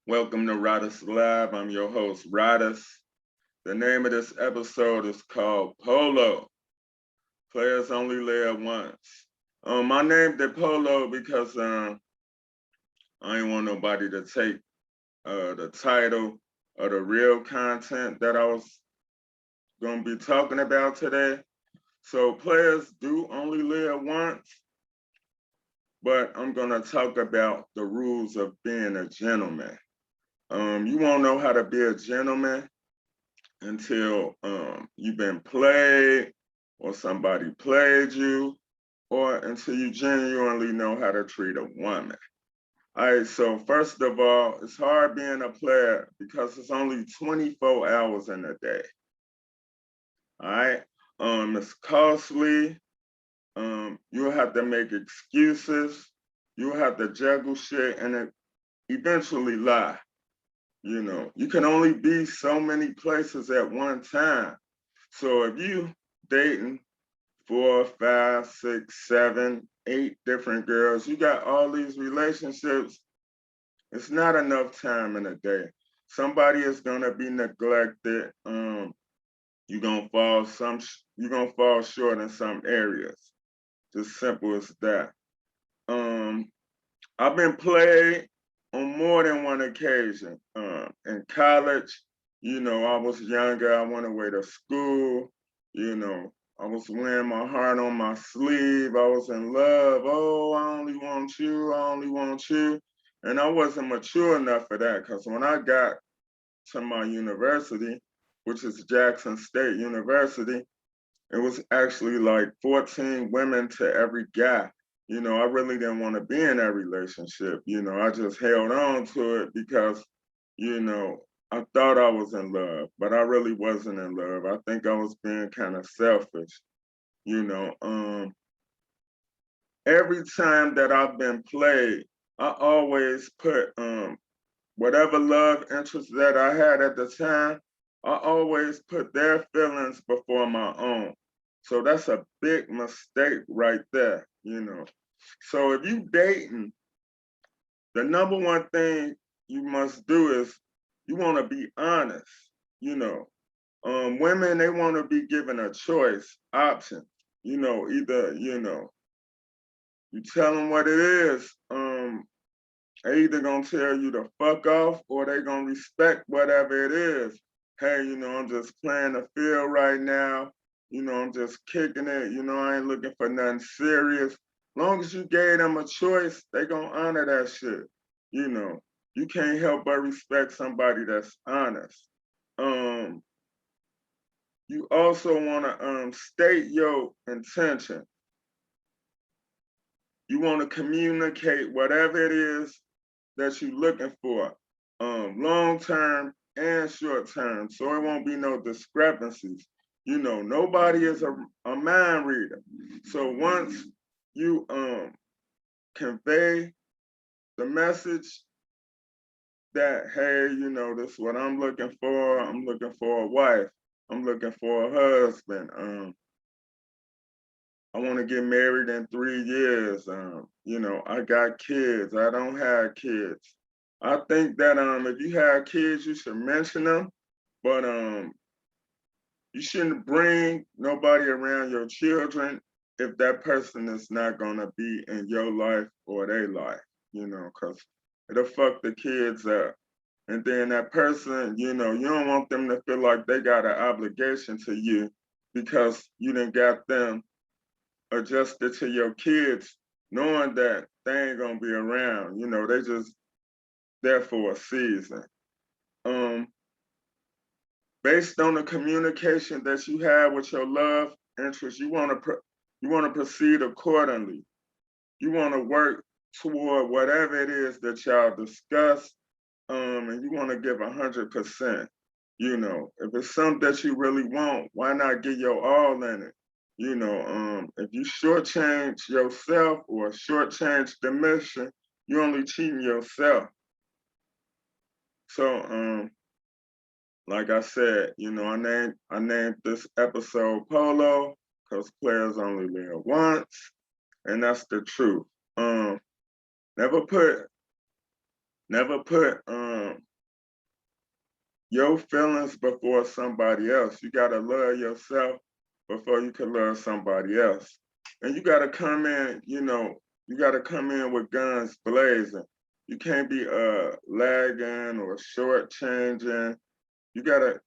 Welcome to Rodis Live. I'm your host, Rodis. The name of this episode is called Polo. Players only live once. I named it Polo because I didn't want nobody to take the title of the real content that I was going to be talking about today. So players do only live once, but I'm going to talk about the rules of being a gentleman. You won't know how to be a gentleman until you've been played or somebody played you, or until you genuinely know how to treat a woman. All right, so first of all, it's hard being a player because it's only 24 hours in a day. All right, it's costly. You'll have to make excuses. You'll have to juggle shit and eventually lie. You know, you can only be so many places at one time. So if you dating 4, 5, 6, 7, 8 different girls, you got all these relationships, it's not enough time in a day. Somebody is gonna be neglected. You're gonna fall short in some areas. Just simple as that. I've been played on more than one occasion. In college, I was younger. I went away to school. I was wearing my heart on my sleeve. I was in love. Oh, I only want you. I only want you. And I wasn't mature enough for that because when I got to my university, which is Jackson State University, it was actually like 14 women to every guy. I really didn't want to be in that relationship. I just held on to it because, I thought I was in love, but I really wasn't in love. I think I was being kind of selfish. You know, um, every time that I've been played, I always put whatever love interest that I had at the time, I always put their feelings before my own. So that's a big mistake right there. So if you dating, the number one thing you must do is you want to be honest. You know, women they want to be given a choice, option. Either you tell them what it is. They either gonna tell you to fuck off or they gonna respect whatever it is. Hey, I'm just playing the field right now. I'm just kicking it. I ain't looking for nothing serious. Long as you gave them a choice, they gonna honor that shit. You know, you can't help but respect somebody that's honest. Um, you also wanna state your intention. You wanna communicate whatever it is that you're looking for, long term and short term, so it won't be no discrepancies. Nobody is a mind reader. So once you convey the message that, hey, this is what I'm looking for. I'm looking for a wife. I'm looking for a husband. I want to get married in 3 years. I got kids. I don't have kids. I think that if you have kids, you should mention them, but you shouldn't bring nobody around your children if that person is not gonna be in your life or their life, because it'll fuck the kids up. And then that person, you don't want them to feel like they got an obligation to you because you didn't got them adjusted to your kids, knowing that they ain't gonna be around. They just there for a season. Um, Based on the communication that you have with your love interest, you want to proceed accordingly. You want to work toward whatever it is that y'all discuss, and you want to give 100%. If it's something that you really want, why not get your all in it? If you shortchange yourself or shortchange the mission, you only cheating yourself. So, like I said, I named this episode Polo because players only live once, and that's the truth. Never put Never put your feelings before somebody else. You gotta love yourself before you can love somebody else. And you gotta come in, you gotta come in with guns blazing. You can't be lagging or shortchanging. You gotta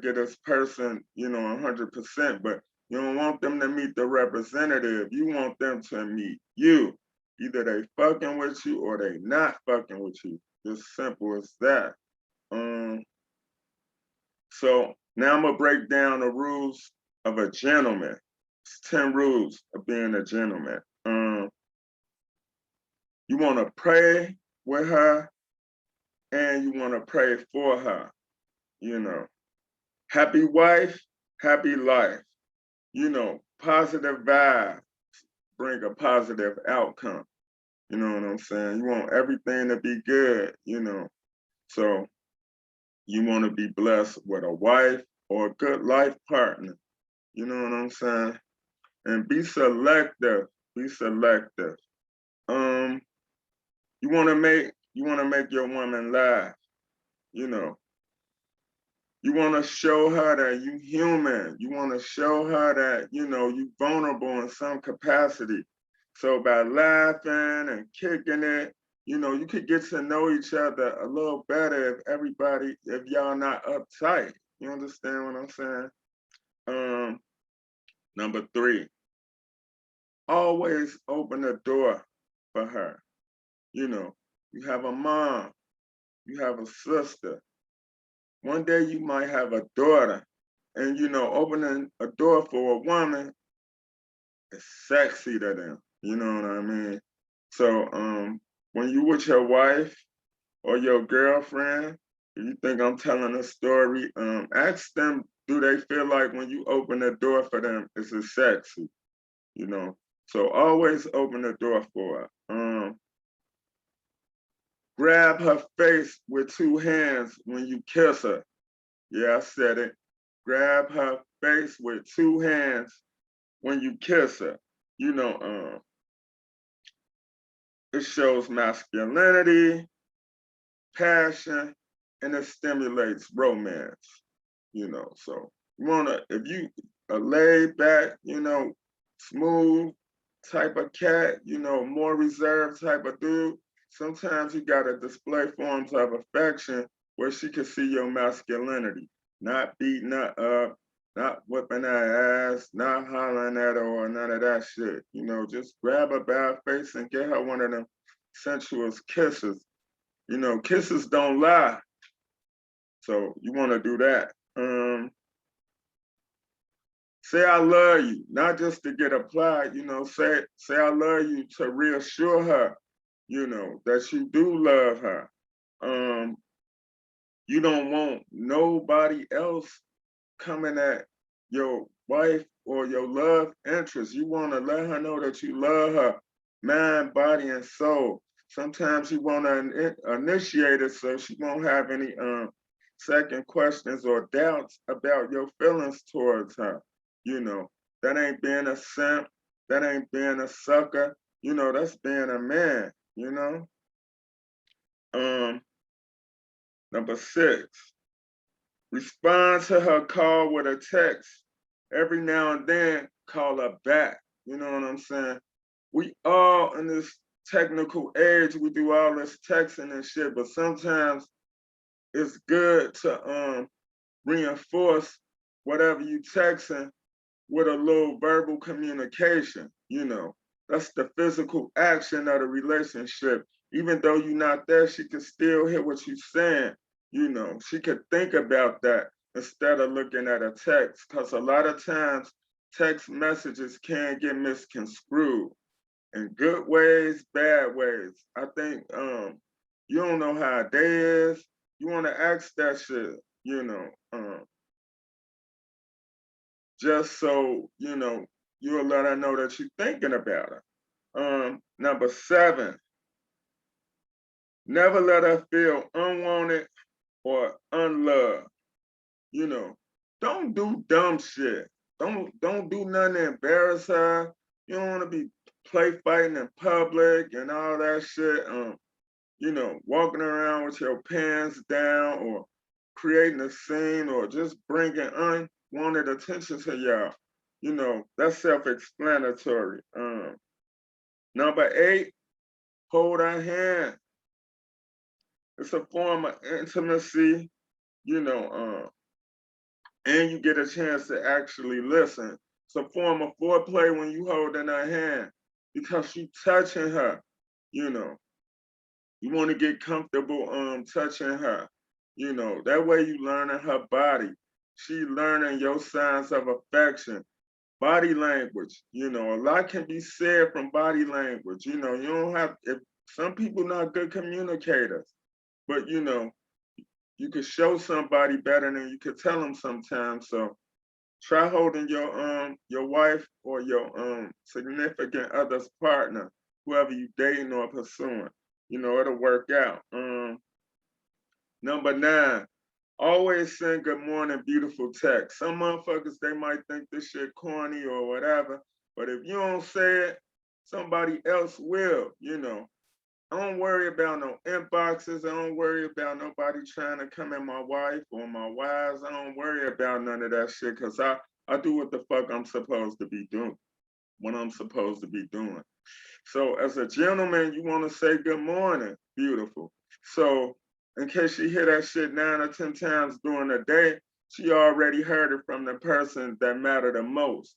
get this person, 100%, but you don't want them to meet the representative. You want them to meet you. Either they fucking with you or they not fucking with you. Just simple as that. So now I'm gonna break down the rules of a gentleman. It's 10 rules of being a gentleman. You wanna pray with her and you wanna pray for her, Happy wife, happy life. Positive vibes bring a positive outcome. You know what I'm saying? You want everything to be good, So you want to be blessed with a wife or a good life partner. You know what I'm saying? And be selective. Be selective. You want to make your woman laugh. You want to show her that you human. You want to show her that you vulnerable in some capacity. So by laughing and kicking it, you could get to know each other a little better if y'all not uptight. You understand what I'm saying? Number 3, always open the door for her. You have a mom, you have a sister. One day you might have a daughter, and opening a door for a woman is sexy to them. You know what I mean? So when you with your wife or your girlfriend, if you think I'm telling a story, ask them, do they feel like when you open the door for them, it's a sexy? So always open the door for her. Grab her face with 2 hands when you kiss her. Yeah, I said it. Grab her face with 2 hands when you kiss her. It shows masculinity, passion, and it stimulates romance. So if you a laid back, smooth type of cat, more reserved type of dude, sometimes you gotta display forms of affection where she can see your masculinity, not beating her up, not whipping her ass, not hollering at her or none of that shit. Just grab her by her face and get her one of them sensuous kisses. Kisses don't lie. So you wanna do that. Say I love you, not just to get applied, say I love you to reassure her, that you do love her. You don't want nobody else coming at your wife or your love interest. You want to let her know that you love her, mind, body, and soul. Sometimes you want to initiate it so she won't have any second questions or doubts about your feelings towards her. That ain't being a simp. That ain't being a sucker. That's being a man. Number 6, respond to her call with a text. Every now and then, call her back. You know what I'm saying? We all in this technical age, we do all this texting and shit, but sometimes it's good to reinforce whatever you texting with a little verbal communication. That's the physical action of the relationship. Even though you're not there, she can still hear what you're saying. She could think about that instead of looking at a text, because a lot of times text messages can get misconstrued in good ways, bad ways. I think you don't know how a day is. You want to ask that shit, just so you'll let her know that you're thinking about her. Number 7, never let her feel unwanted or unloved. Don't do dumb shit. Don't do nothing to embarrass her. You don't want to be play fighting in public and all that shit. walking around with your pants down or creating a scene or just bringing unwanted attention to y'all. That's self-explanatory. Number 8, hold our hand. It's a form of intimacy, you know, and you get a chance to actually listen. It's a form of foreplay when you holding her hand because you touching her, you know. You want to get comfortable touching her. That way you learning her body. She learning your signs of affection. Body language, a lot can be said from body language. You don't have if some people not good communicators, but you could show somebody better than you could tell them sometimes. So try holding your wife or your significant other's partner, whoever you dating or pursuing. It'll work out. Number 9, always send good morning, beautiful text. Some motherfuckers, they might think this shit corny or whatever, but if you don't say it, somebody else will. I don't worry about no inboxes. I don't worry about nobody trying to come at my wife or my wives. I don't worry about none of that shit because I do what the fuck I'm supposed to be doing, what I'm supposed to be doing. So as a gentleman, you want to say good morning, beautiful. So in case she hear that shit 9 or 10 times during the day, she already heard it from the person that matter the most,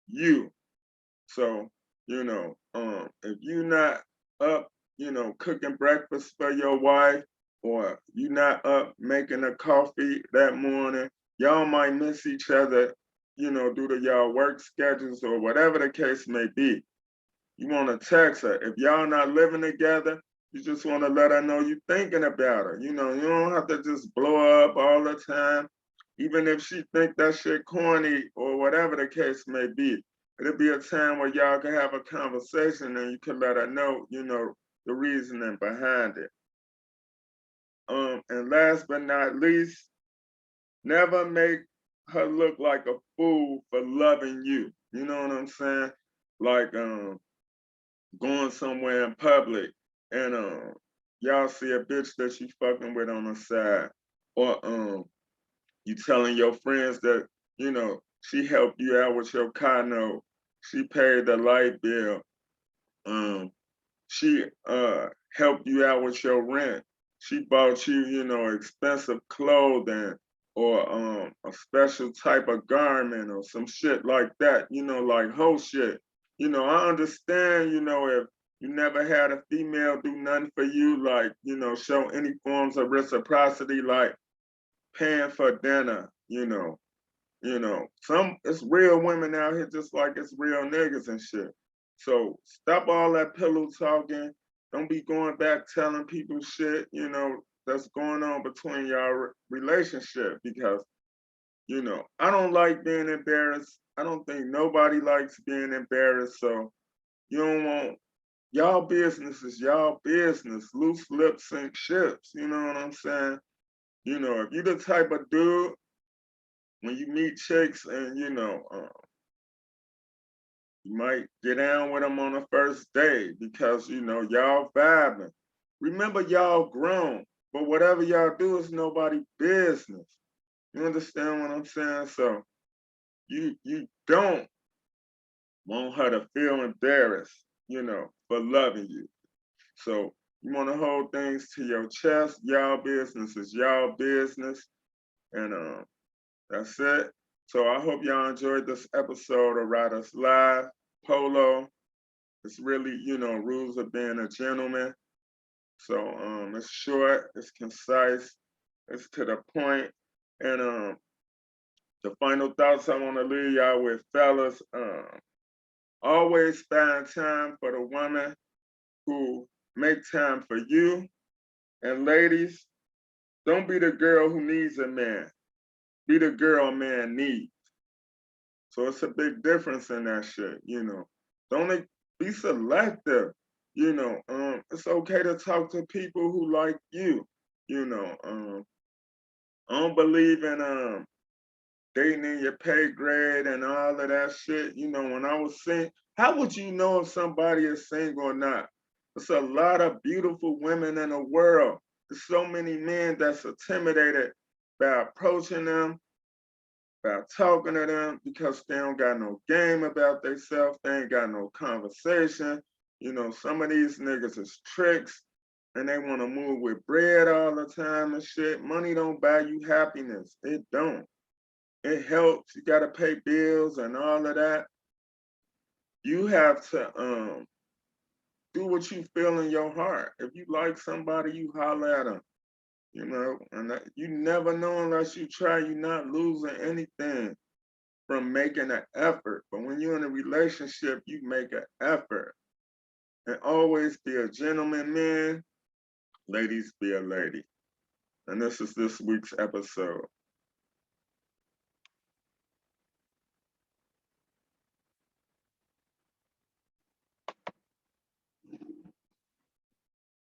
you. So, if you not up, cooking breakfast for your wife, or you not up making a coffee that morning, y'all might miss each other, due to y'all work schedules or whatever the case may be. You want to text her. If y'all not living together, you just want to let her know you thinking about her. You don't have to just blow up all the time. Even if she think that shit corny or whatever the case may be, it'll be a time where y'all can have a conversation and you can let her know, the reasoning behind it. And last but not least, never make her look like a fool for loving you. You know what I'm saying? Like, going somewhere in public and y'all see a bitch that she fucking with on the side, or you telling your friends that she helped you out with your car note, she paid the light bill, she helped you out with your rent, she bought you expensive clothing or a special type of garment or some shit like that, like whole shit. I understand, if you never had a female do nothing for you, like, show any forms of reciprocity, like paying for dinner, some it's real women out here just like it's real niggas and shit. So stop all that pillow talking. Don't be going back telling people shit, that's going on between y'all relationship because, I don't like being embarrassed. I don't think nobody likes being embarrassed. So you don't want y'all business is y'all business. Loose lips sink ships. You know what I'm saying? If you the type of dude when you meet chicks and you might get down with them on the first day because y'all vibing. Remember y'all grown, but whatever y'all do is nobody business. You understand what I'm saying? So you don't want her to feel embarrassed, for loving you. So you want to hold things to your chest. Y'all business is y'all business, and that's it. So I hope y'all enjoyed this episode of Riders Live. Polo. It's really, rules of being a gentleman. So it's short, it's concise, it's to the point. And the final thoughts I want to leave y'all with, fellas, always find time for the woman who make time for you. And ladies, don't be the girl who needs a man. Be the girl a man needs. So it's a big difference in that shit, Don't be selective, It's okay to talk to people who like you, I don't believe in dating in your pay grade and all of that shit. When I was single, how would you know if somebody is single or not? There's a lot of beautiful women in the world. There's so many men that's intimidated by approaching them, by talking to them, because they don't got no game about themselves. They ain't got no conversation. You know, some of these niggas is tricks and they want to move with bread all the time and shit. Money don't buy you happiness. It don't. It helps. You got to pay bills and all of that. You have to do what you feel in your heart. If you like somebody, you holler at them. You know, and you never know unless you try. You're not losing anything from making an effort. But when you're in a relationship, you make an effort. And always be a gentleman, man. Ladies, be a lady. And this is this week's episode.